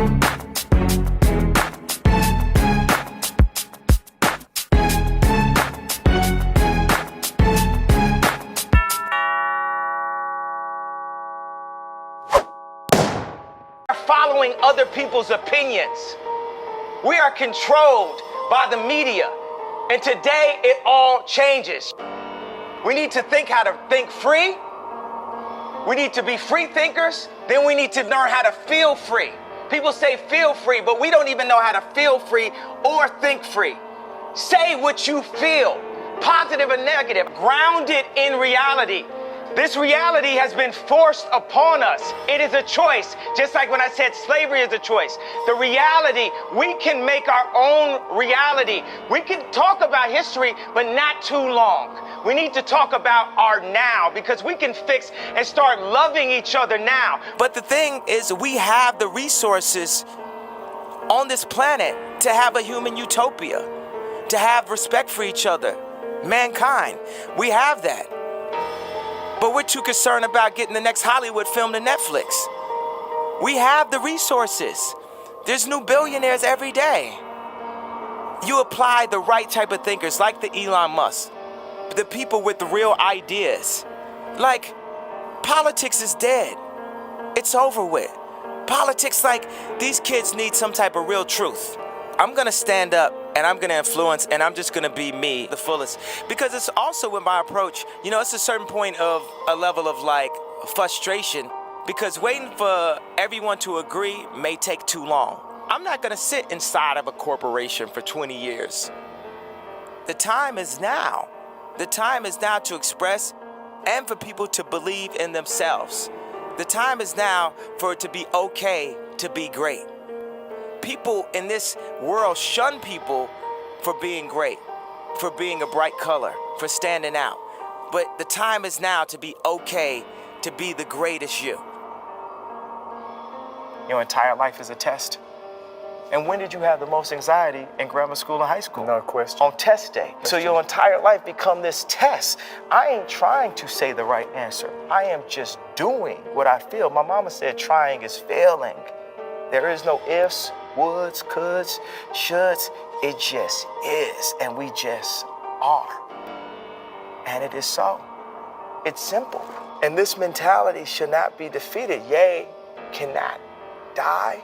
Following other people's opinions. We are controlled by the media, and today it all changes. We need to think how to think free. We need to be free thinkers. Then we need to learn how to feel free. People say feel free, but we don't even know how to feel free or think free. Say what you feel, positive or negative, grounded in reality. This reality has been forced upon us. It is a choice, just like when I said slavery is a choice. The reality, we can make our own reality. We can talk about history, but not too long. We need to talk about our now, because we can fix and start loving each other now. But the thing is, we have the resources on this planet to have a human utopia, to have respect for each other, mankind. We have that. But we're too concerned about getting the next Hollywood film to Netflix. We have the resources. There's new billionaires every day. You apply the right type of thinkers, like the Elon Musk, the people with the real ideas. Like, politics is dead. It's over with. Politics, like, these kids need some type of real truth. I'm gonna stand up and I'm gonna influence, and I'm just gonna be me, the fullest. Because it's also with my approach, you know, it's a certain point of a level of like frustration, because waiting for everyone to agree may take too long. I'm not gonna sit inside of a corporation for 20 years. The time is now. The time is now to express and for people to believe in themselves. The time is now for it to be okay to be great. People in this world shun people for being great, for being a bright color, for standing out. But the time is now to be okay to be the greatest you. Your entire life is a test. And when did you have the most anxiety in grammar school and high school? No question. On test day. So your entire life become this test. I ain't trying to say the right answer. I am just doing what I feel. My mama said trying is failing. There is no ifs, woulds, coulds, shoulds. It just is, and we just are. And it is so. It's simple. And this mentality should not be defeated. Yea, cannot die.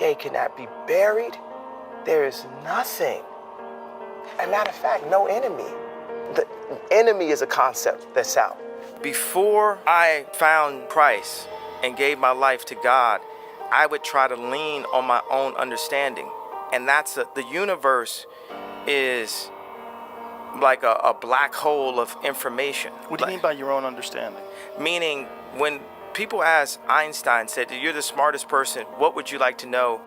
Yea, cannot be buried. There is nothing. As a matter of fact, no enemy. The enemy is a concept that's out. Before I found Christ and gave my life to God, I would try to lean on my own understanding. And that's the universe is like a black hole of information. What do you mean by your own understanding? Meaning, when people asked Einstein, said, you're the smartest person, what would you like to know?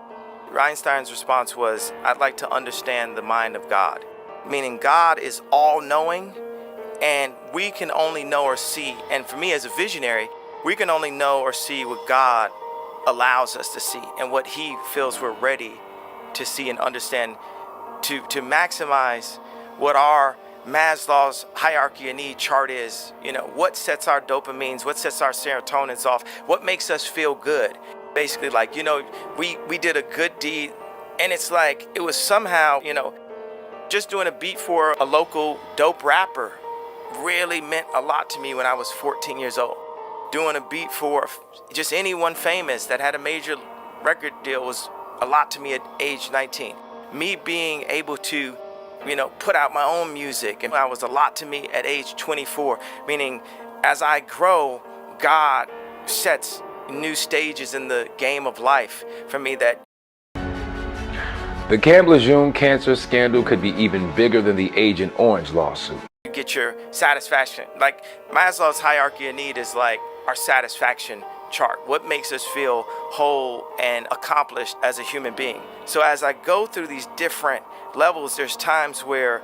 Einstein's response was, I'd like to understand the mind of God. Meaning God is all-knowing, and we can only know or see, and for me as a visionary, we can only know or see what God allows us to see and what he feels we're ready to see and understand, to maximize what our Maslow's hierarchy of need chart is. You know, what sets our dopamines, what sets our serotonins off, what makes us feel good. Basically, like, you know, we did a good deed, and it's like it was somehow, you know, just doing a beat for a local dope rapper really meant a lot to me when I was 14 years old. Doing a beat for just anyone famous that had a major record deal was a lot to me at age 19. Me being able to, you know, put out my own music, and that was a lot to me at age 24. Meaning, as I grow, God sets new stages in the game of life for me that. The Campbell-Lejeune cancer scandal could be even bigger than the Agent Orange lawsuit. You get your satisfaction. Like Maslow's hierarchy of need is like our satisfaction chart. What makes us feel whole and accomplished as a human being? So as I go through these different levels, there's times where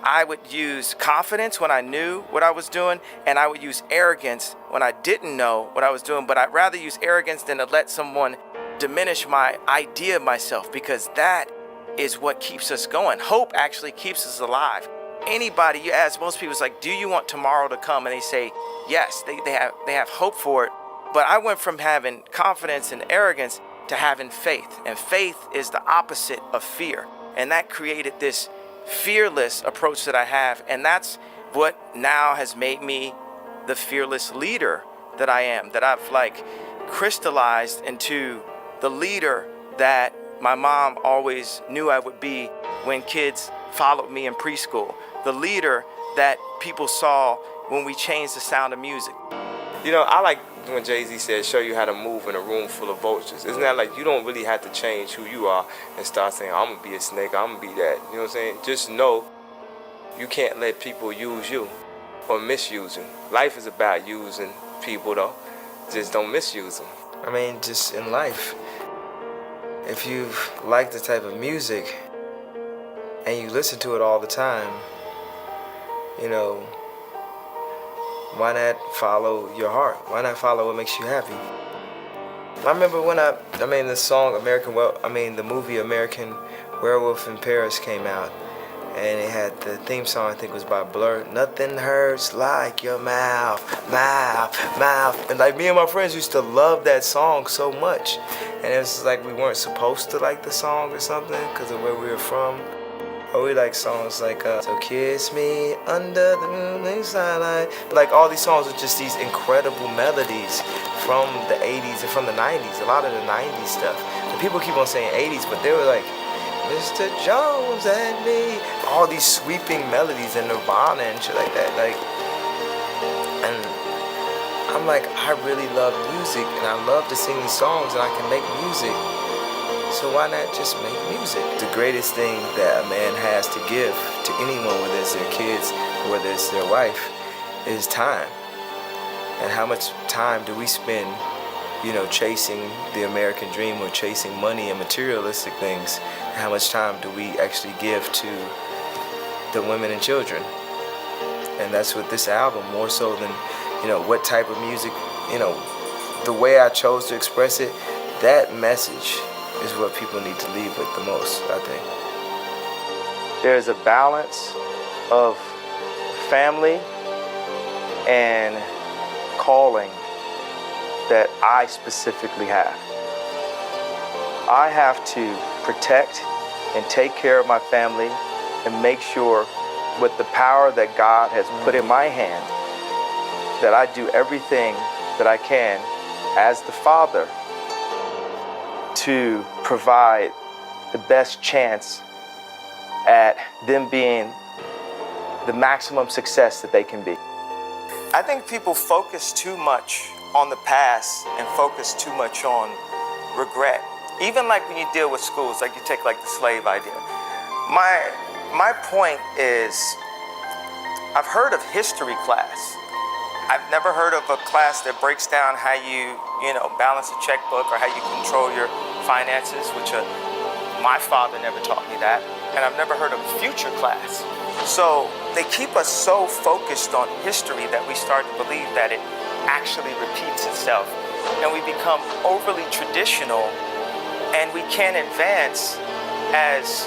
I would use confidence when I knew what I was doing, and I would use arrogance when I didn't know what I was doing. But I'd rather use arrogance than to let someone diminish my idea of myself, because that is what keeps us going. Hope actually keeps us alive. Anybody you ask, most people, it's like, do you want tomorrow to come? And they say yes. They have hope for it. But I went from having confidence and arrogance to having faith. And faith is the opposite of fear. And that created this fearless approach that I have. And that's what now has made me the fearless leader that I am, that I've like crystallized into the leader that my mom always knew I would be when kids followed me in preschool. The leader that people saw when we changed the sound of music. You know, I like when Jay-Z said, show you how to move in a room full of vultures. Isn't that like you don't really have to change who you are and start saying, I'm gonna be a snake, I'm gonna be that. You know what I'm saying? Just know you can't let people use you or misuse you. Life is about using people though. Just don't misuse them. I mean, just in life, if you like the type of music and you listen to it all the time, you know, why not follow your heart? Why not follow what makes you happy? I remember when the song the movie American Werewolf in Paris came out, and it had the theme song, I think it was by Blur. Nothing hurts like your mouth. And like me and my friends used to love that song so much. And it was like we weren't supposed to like the song or something because of where we were from. Or we like songs like So Kiss Me Under the Moonlit Starlight. Like all these songs are just these incredible melodies from the 80s and from the 90s. A lot of the 90s stuff. And people keep on saying 80s, but they were like Mr. Jones and me. All these sweeping melodies and Nirvana and shit like that. Like, and I'm like, I really love music and I love to sing these songs and I can make music. So why not just make music? The greatest thing that a man has to give to anyone, whether it's their kids or whether it's their wife, is time. And how much time do we spend, you know, chasing the American dream or chasing money and materialistic things? And how much time do we actually give to the women and children? And that's what this album, more so than, you know, what type of music, you know, the way I chose to express it, that message is what people need to leave with the most, I think. There's a balance of family and calling that I specifically have. I have to protect and take care of my family and make sure with the power that God has put in my hand that I do everything that I can as the father to provide the best chance at them being the maximum success that they can be. I think people focus too much on the past and focus too much on regret. Even like when you deal with schools, like you take like the slave idea. My point is, I've heard of history class. I've never heard of a class that breaks down how you balance a checkbook or how you control your finances, which my father never taught me that. And I've never heard of a future class. So they keep us so focused on history that we start to believe that it actually repeats itself. And we become overly traditional and we can't advance as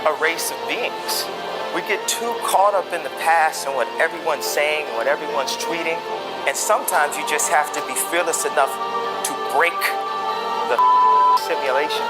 a race of beings. We get too caught up in the past and what everyone's saying and what everyone's tweeting. And sometimes you just have to be fearless enough to break the simulation.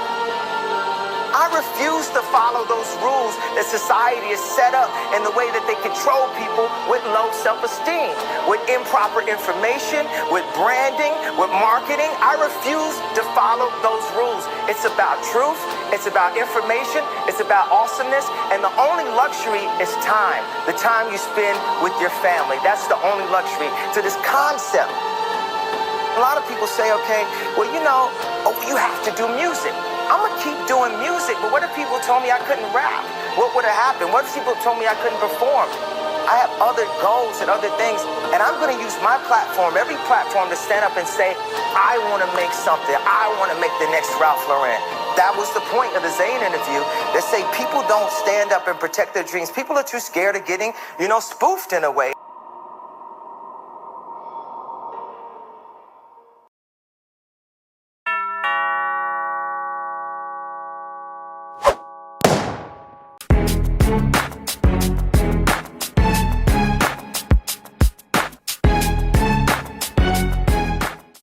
I refuse to follow those rules that society has set up in the way that they control people with low self-esteem, with improper information, with branding, with marketing. I refuse to follow those rules. It's about truth, it's about information, it's about awesomeness, and the only luxury is time. The time you spend with your family. That's the only luxury to this concept. A lot of people say, okay, well, you have to do music. I'm gonna keep doing music, but what if people told me I couldn't rap? What would have happened? What if people told me I couldn't perform? I have other goals and other things, and I'm gonna use my platform, every platform, to stand up and say, I wanna make something. I wanna make the next Ralph Lauren. That was the point of the Zayn interview. They say people don't stand up and protect their dreams. People are too scared of getting, spoofed in a way.